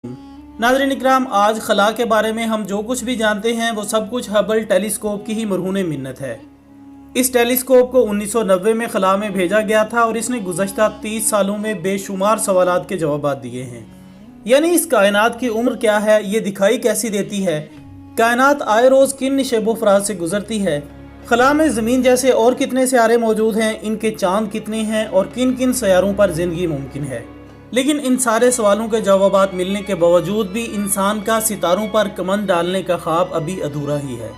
नाज़रीन इकराम, आज खला के बारे में हम जो कुछ भी जानते हैं वो सब कुछ हबल टेलीस्कोप की ही मरहून मिन्नत है। इस टेलीस्कोप को 1990 में खला में भेजा गया था और इसने गुज़श्ता 30 सालों में बेशुमार सवालात के जवाब दिए हैं। यानी इस कायनात की उम्र क्या है, ये दिखाई कैसी देती है, कायनात आए रोज़ किन शब फराज से गुजरती है, खला में ज़मीन जैसे और कितने सियारे मौजूद हैं, इनके चांद कितने हैं और किन किन सियारों पर ज़िंदगी मुमकिन है। लेकिन इन सारे सवालों के जवाबात मिलने के बावजूद भी इंसान का सितारों पर कमंद डालने का ख्वाब अभी अधूरा ही है।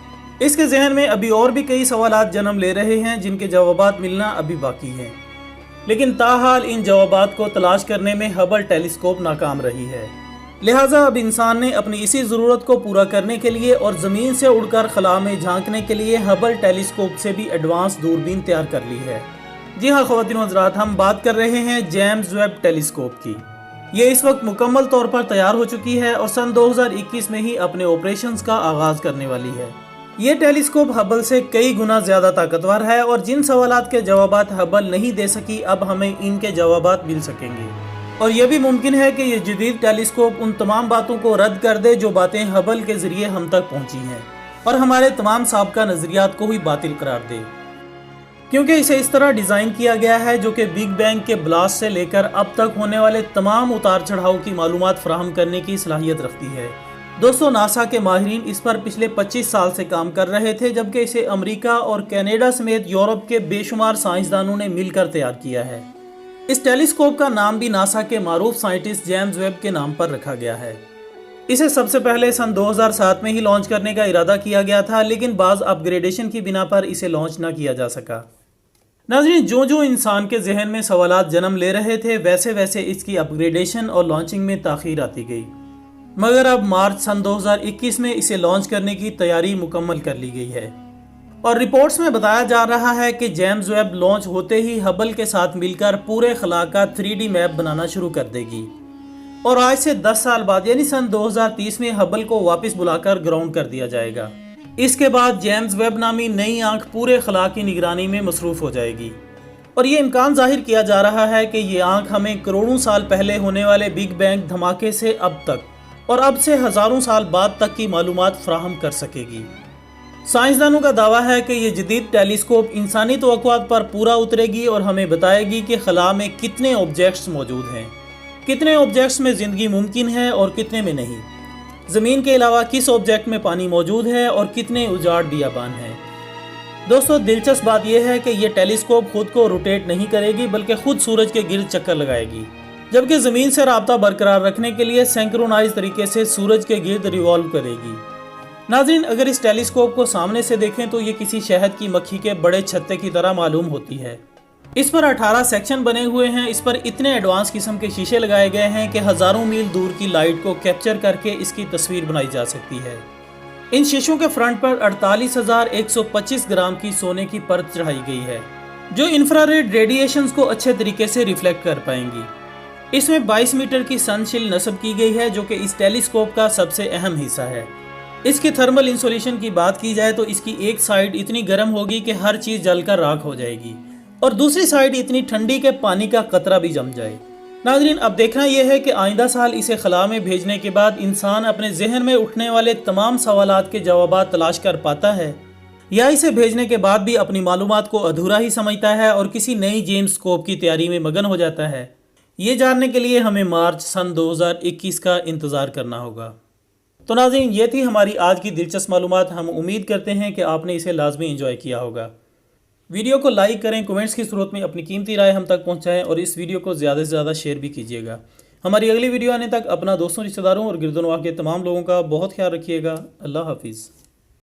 इसके जहन में अभी और भी कई सवालात जन्म ले रहे हैं जिनके जवाबात मिलना अभी बाकी हैं। लेकिन ताहाल इन जवाबात को तलाश करने में हबल टेलीस्कोप नाकाम रही है। लिहाजा अब इंसान ने अपनी इसी ज़रूरत को पूरा करने के लिए और ज़मीन से उड़कर खला में झांकने के लिए हबल टेलीस्कोप से भी एडवांस दूरबीन तैयार कर ली है। जी हाँ ख़वातीन व हज़रात, हम बात कर रहे हैं जेम्स वेब टेलीस्कोप की। ये इस वक्त मुकम्मल तौर पर तैयार हो चुकी है और सन 2021 में ही अपने ऑपरेशंस का आगाज़ करने वाली है। ये टेलीस्कोप हबल से कई गुना ज़्यादा ताकतवर है और जिन सवालात के जवाबात हबल नहीं दे सकी, अब हमें इनके जवाबात मिल सकेंगे। और यह भी मुमकिन है कि ये जदीद टेलीस्कोप उन तमाम बातों को रद्द कर दे जो बातें हबल के ज़रिए हम तक पहुँची हैं और हमारे तमाम साबका नज़रियात को ही बातिल करार दे, क्योंकि इसे इस तरह डिज़ाइन किया गया है जो कि बिग बैंग के ब्लास्ट से लेकर अब तक होने वाले तमाम उतार चढ़ाव की मालूमात फराहम करने की सलाहियत रखती है। दोस्तों, नासा के माहिरीन इस पर पिछले 25 साल से काम कर रहे थे, जबकि इसे अमेरिका और कनाडा समेत यूरोप के बेशुमार साइंसदानों ने मिलकर तैयार किया है। इस टेलीस्कोप का नाम भी नासा के मारूफ साइंटिस्ट जेम्स वेब के नाम पर रखा गया है। इसे सबसे पहले सन 2007 में ही लॉन्च करने का इरादा किया गया था, लेकिन बाज़ अपग्रेडेशन की बिना पर इसे लॉन्च न किया जा सका। नाज़रीन, जो जो इंसान के जहन में सवालात जन्म ले रहे थे, वैसे वैसे इसकी अपग्रेडेशन और लॉन्चिंग में ताख़ीर आती गई, मगर अब मार्च सन 2021 में इसे लॉन्च करने की तैयारी मुकम्मल कर ली गई है। और रिपोर्ट्स में बताया जा रहा है कि जेम्स वेब लॉन्च होते ही हबल के साथ मिलकर पूरे खला का 3D मैप बनाना शुरू कर देगी और आज से 10 साल बाद यानी सन 2030 में हबल को वापस बुलाकर ग्राउंड कर दिया जाएगा। इसके बाद जेम्स वेब नामी नई आंख पूरे खला की निगरानी में मसरूफ़ हो जाएगी और ये इम्कान जाहिर किया जा रहा है कि ये आंख हमें करोड़ों साल पहले होने वाले बिग बैंग धमाके से अब तक और अब से हज़ारों साल बाद तक की मालूमात फराहम कर सकेगी। साइंसदानों का दावा है कि ये जदीद टेलीस्कोप इंसानी तवक्कुआत पर पूरा उतरेगी और हमें बताएगी कि खला में कितने ऑब्जेक्ट्स मौजूद हैं, कितने ऑब्जेक्ट्स में ज़िंदगी मुमकिन है और कितने में नहीं, ज़मीन के अलावा किस ऑब्जेक्ट में पानी मौजूद है और कितने उजाड़ बियाबान हैं। दोस्तों, दिलचस्प बात यह है कि यह टेलीस्कोप खुद को रोटेट नहीं करेगी बल्कि खुद सूरज के गिर्द चक्कर लगाएगी, जबकि ज़मीन से राब्ता बरकरार रखने के लिए सिंक्रोनाइज तरीके से सूरज के गिर्द रिवॉल्व करेगी। नाज़रीन, अगर इस टेलीस्कोप को सामने से देखें तो ये किसी शहद की मक्खी के बड़े छत्ते की तरह मालूम होती है। इस पर 18 सेक्शन बने हुए हैं। इस पर इतने एडवांस किस्म के शीशे लगाए गए हैं कि हज़ारों मील दूर की लाइट को कैप्चर करके इसकी तस्वीर बनाई जा सकती है। इन शीशों के फ्रंट पर 48,125 ग्राम की सोने की परत चढ़ाई गई है जो इंफ्रारेड रेडिएशंस को अच्छे तरीके से रिफ्लेक्ट कर पाएंगी। इसमें 22 मीटर की सनशील्ड नस्ब की गई है जो कि इस टेलीस्कोप का सबसे अहम हिस्सा है। इसकी थर्मल इंसुलेशन की बात की जाए तो इसकी एक साइड इतनी गर्म होगी कि हर चीज़ जलकर राख हो जाएगी और दूसरी साइड इतनी ठंडी कि पानी का कतरा भी जम जाए। नाज़रीन, अब देखना यह है कि आइंदा साल इसे खला में भेजने के बाद इंसान अपने जहन में उठने वाले तमाम सवालात के जवाबात तलाश कर पाता है या इसे भेजने के बाद भी अपनी मालूमात को अधूरा ही समझता है और किसी नई जेम्स स्कोप की तैयारी में मगन हो जाता है। ये जानने के लिए हमें मार्च सन 2021 का इंतज़ार करना होगा। तो नाज़रीन, ये थी हमारी आज की दिलचस्प मालूमात। हम उम्मीद करते हैं कि आपने इसे लाजमी एंजॉय किया होगा। वीडियो को लाइक करें, कमेंट्स की सूरत में अपनी कीमती राय हम तक पहुंचाएं और इस वीडियो को ज़्यादा से ज़्यादा शेयर भी कीजिएगा। हमारी अगली वीडियो आने तक अपना दोस्तों, रिश्तेदारों और गिरदोनवा के तमाम लोगों का बहुत ख्याल रखिएगा। अल्लाह हाफिज़।